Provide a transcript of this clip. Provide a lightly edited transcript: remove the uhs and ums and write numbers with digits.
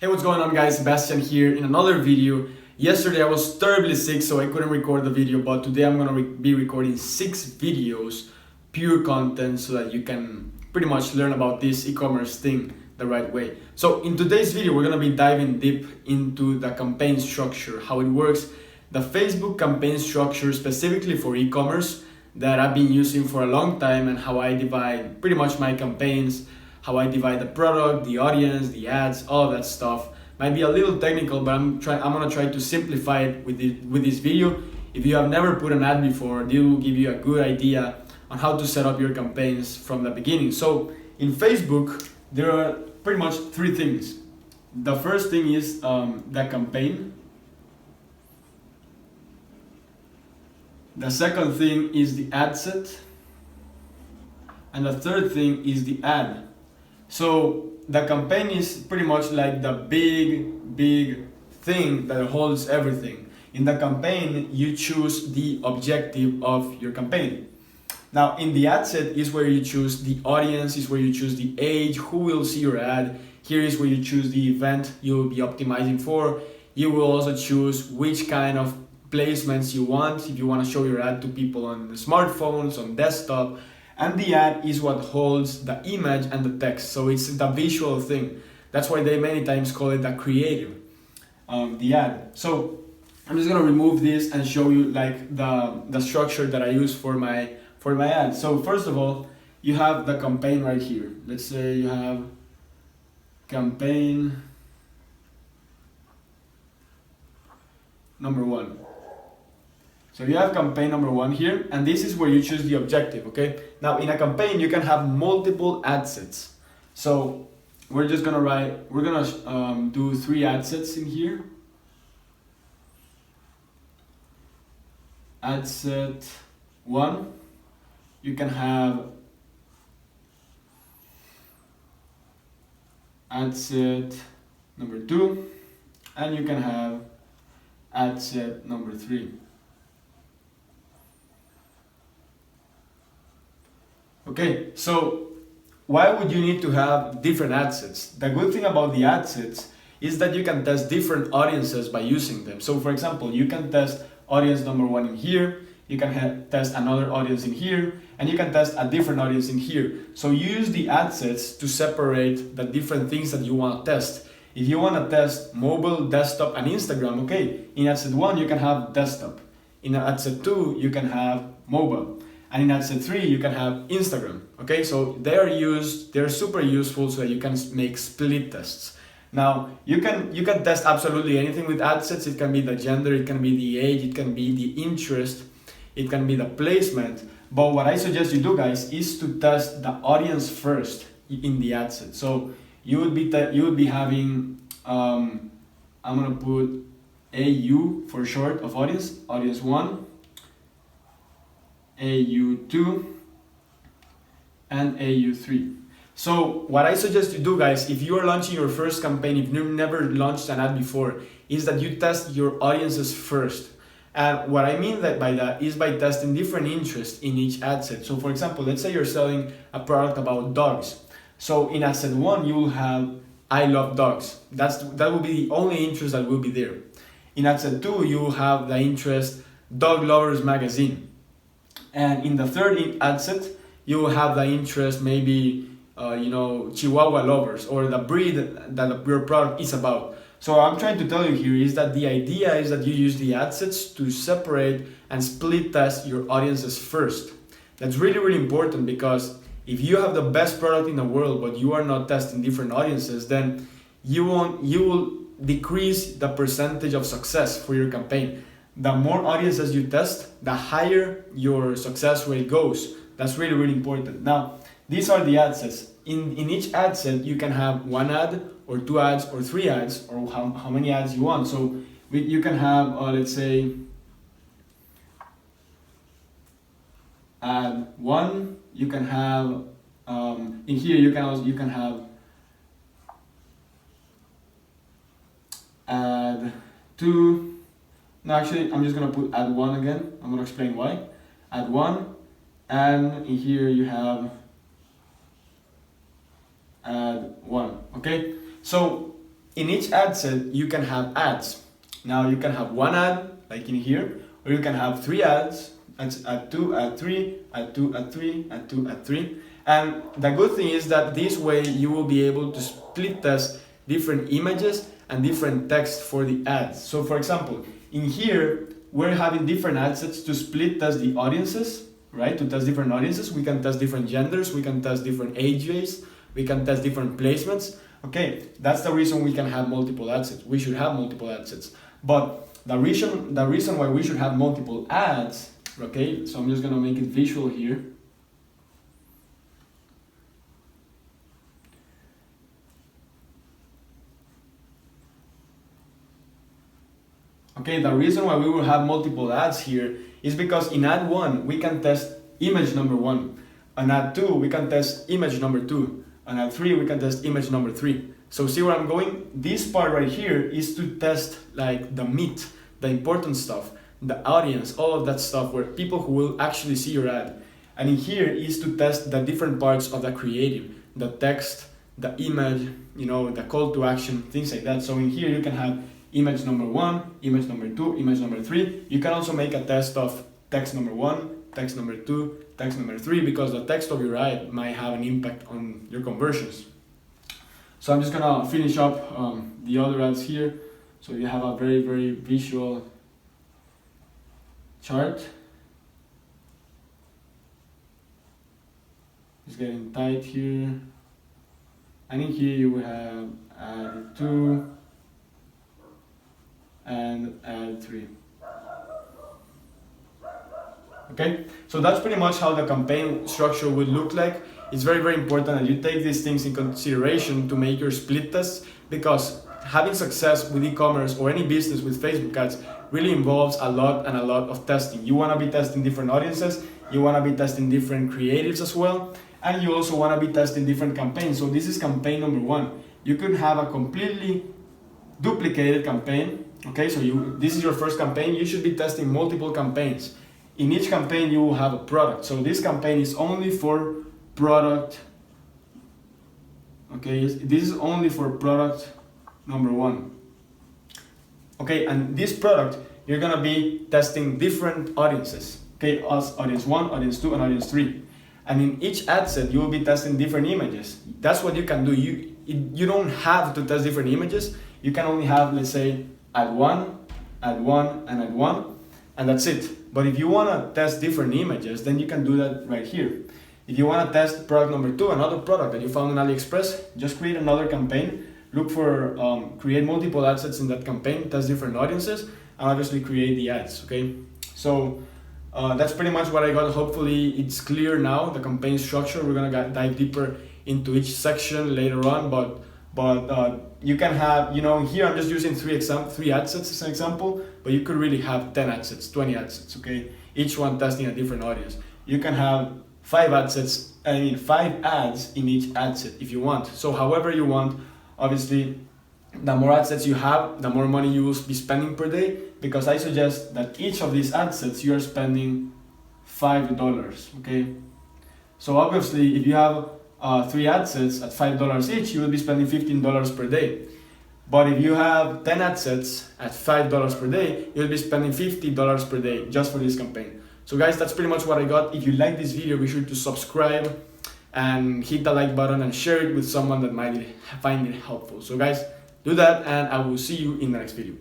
Hey, what's going on guys? Sebastian here in another video. Yesterday I was terribly sick so I couldn't record the video, but today I'm gonna be recording 6 videos, pure content, so that you can pretty much learn about this e-commerce thing the right way. So in today's video we're gonna be diving deep into the campaign structure, how it works, the Facebook campaign structure specifically for e-commerce that I've been using for a long time, and how I divide pretty much my campaigns, how I divide the product, the audience, the ads, all of that stuff. Might be a little technical, but I'm gonna try to simplify it with this video. If you have never put an ad before, this will give you a good idea on how to set up your campaigns from the beginning. So in Facebook, there are pretty much 3 things. The first thing is the campaign. The second thing is the ad set. And the third thing is the ad. So the campaign is pretty much like the big thing that holds everything. In the campaign, you choose the objective of your campaign. Now in the ad set is where you choose the audience, is where you choose the age, who will see your ad. Here is where you choose the event you will be optimizing for. You will also choose which kind of placements you want, if you want to show your ad to people on smartphones, on desktop. And the ad is what holds the image and the text, so it's the visual thing. That's why they many times call it the creative, the ad. So I'm just gonna remove this and show you like the structure that I use for my ad. So first of all, you have the campaign right here. Let's say you have campaign number 1. So you have campaign number 1 here, and this is where you choose the objective, okay? Now in a campaign, you can have multiple ad sets. So we're gonna do 3 ad sets in here. Ad set 1, you can have ad set number 2, and you can have ad set number 3. Okay, so why would you need to have different ad sets? The good thing about the ad sets is that you can test different audiences by using them. So for example, you can test audience number 1 in here, you can test another audience in here, and you can test a different audience in here. So use the ad sets to separate the different things that you want to test. If you want to test mobile, desktop, and Instagram, okay, in ad set 1 you can have desktop. In ad set 2 you can have mobile. And in ad set 3 you can have Instagram. Okay, so they're super useful so that you can make split tests. Now you can test absolutely anything with ad sets. It can be the gender, it can be the age, it can be the interest, it can be the placement. But what I suggest you do, guys, is to test the audience first in the ad set. So you would be having I'm gonna put AU for short of audience 1, AU2, and AU3. So what I suggest you do, guys, if you are launching your first campaign, if you've never launched an ad before, is that you test your audiences first. And what I mean by that is by testing different interests in each ad set. So for example, let's say you're selling a product about dogs. So in ad set 1 you will have I love dogs. That will be the only interest that will be there. In ad set 2 you will have the interest Dog Lovers Magazine. And in the third ad set, you will have the interest maybe, Chihuahua lovers, or the breed that your product is about. So what I'm trying to tell you here is that the idea is that you use the ad sets to separate and split test your audiences first. That's really, really important, because if you have the best product in the world, but you are not testing different audiences, then you will decrease the percentage of success for your campaign. The more audiences you test, the higher your success rate goes. That's really, really important. Now, these are the ad sets. In each ad set, you can have 1 ad, or 2 ads, or 3 ads, or how many ads you want. So you can have, let's say, ad 1. You can have in here. You can have ad 2. No, actually, I'm just gonna put ad 1 again. I'm gonna explain why. Ad 1, and in here you have ad 1. Okay, so in each ad set, you can have ads. Now you can have one ad, like in here, or you can have 3 ads, ad 2, ad 3, ad 2, ad 3, ad 2, ad 3. And the good thing is that this way you will be able to split test different images and different text for the ads. So for example, in here, we're having different ad sets to split test the audiences, right? To test different audiences. We can test different genders, we can test different ages, we can test different placements. Okay, that's the reason we can have multiple ad sets. We should have multiple ad sets. But the reason why we should have multiple ads, okay, so I'm just gonna make it visual here. Okay, the reason why we will have multiple ads here is because in ad 1 we can test image number 1. On ad 2 we can test image number 2. On ad 3 we can test image number 3. So see where I'm going? This part right here is to test like the meat, the important stuff, the audience, all of that stuff where people who will actually see your ad. And in here is to test the different parts of the creative, the text, the image, you know, the call to action, things like that. So in here you can have image number 1, image number 2, image number 3. You can also make a test of text number 1, text number 2, text number 3, because the text of your ad might have an impact on your conversions. So I'm just gonna finish up the other ads here, so you have a very, very visual chart. It's getting tight here. And in here you will have ad 2 and ad 3. Okay, so that's pretty much how the campaign structure would look like. It's very, very important that you take these things in consideration to make your split tests, because having success with e-commerce or any business with Facebook ads really involves a lot of testing. You want to be testing different audiences, you want to be testing different creatives as well, and you also want to be testing different campaigns. So this is campaign number 1. You could have a completely duplicated campaign. Okay, so this is your first campaign. You should be testing multiple campaigns. In each campaign you will have a product. So this campaign is only for product. Okay, this is only for product number 1. Okay, and this product you're gonna be testing different audiences. Okay, audience 1, audience 2, and audience 3. And in each ad set you will be testing different images. That's what you can do. You don't have to test different images. You can only have, let's say, ad 1, ad 1, and ad 1, and that's it. But if you want to test different images, then you can do that right here. If you want to test product number 2, another product that you found on AliExpress, just create another campaign, look for, create multiple ad sets in that campaign, test different audiences, and obviously create the ads, okay? So that's pretty much what I got. Hopefully it's clear now, the campaign structure. We're gonna dive deeper into each section later on, but you can have, you know, here I'm just using 3 ad sets as an example, but you could really have 10 ad sets, 20 ad sets, okay? Each one testing a different audience. You can have 5 ad sets, 5 ads in each ad set if you want. So however you want, obviously, the more ad sets you have, the more money you will be spending per day, because I suggest that each of these ad sets you are spending $5, okay? So obviously, if you have 3 ad sets at $5 each, you will be spending $15 per day. But if you have 10 ad sets at $5 per day, you'll be spending $50 per day just for this campaign. So guys, that's pretty much what I got. If you like this video, be sure to subscribe and hit the like button and share it with someone that might find it helpful. So guys, do that, and I will see you in the next video.